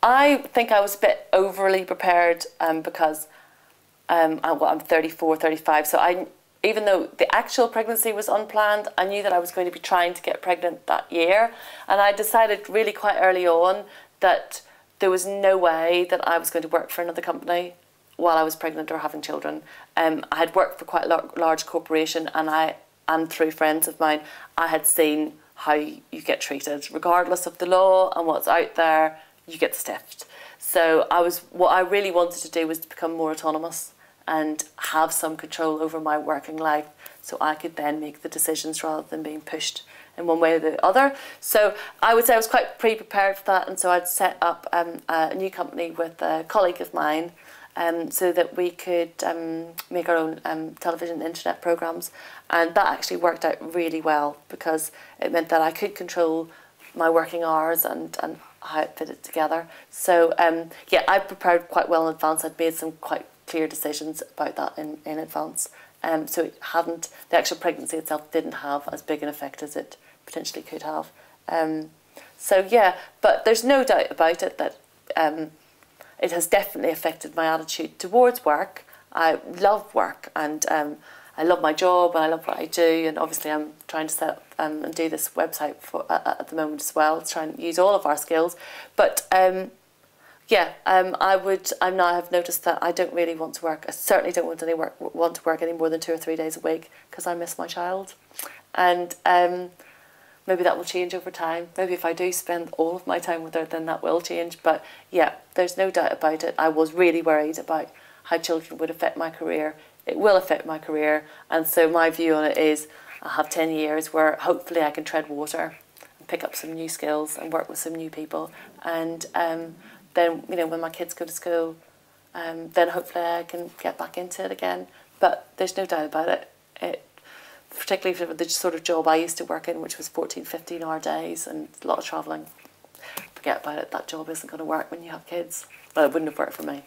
I think I was a bit overly prepared because I'm 34, 35, so even though the actual pregnancy was unplanned, I knew that I was going to be trying to get pregnant that year, and I decided really quite early on that there was no way that I was going to work for another company while I was pregnant or having children. I had worked for quite a large corporation, and through friends of mine, I had seen how you get treated, regardless of the law and what's out there. You get stiffed. So what I really wanted to do was to become more autonomous and have some control over my working life, so I could then make the decisions rather than being pushed in one way or the other. So I would say I was quite pre-prepared for that, and so I'd set up a new company with a colleague of mine, so that we could make our own television and internet programmes, and that actually worked out really well because it meant that I could control my working hours and how it fitted together. So yeah, I prepared quite well in advance. I'd made some quite clear decisions about that in advance. So the actual pregnancy itself didn't have as big an effect as it potentially could have. So yeah, but there's no doubt about it that it has definitely affected my attitude towards work. I love work, and I love my job, and I love what I do, and obviously I'm trying to set up and do this website at the moment as well, to try and use all of our skills. But yeah, I now have noticed that I don't really want to work. I certainly don't want to work any more than 2 or 3 days a week, because I miss my child, and maybe that will change over time. Maybe if I do spend all of my time with her, then that will change. But yeah, there's no doubt about it. I was really worried about how children would affect my career. It will affect my career, and so my view on it is I'll have 10 years where hopefully I can tread water and pick up some new skills and work with some new people, and then, you know, when my kids go to school, then hopefully I can get back into it again. But there's no doubt about it. Particularly for the sort of job I used to work in, which was 14, 15-hour days and a lot of travelling. Forget about it. That job isn't going to work when you have kids. Well, it wouldn't have worked for me.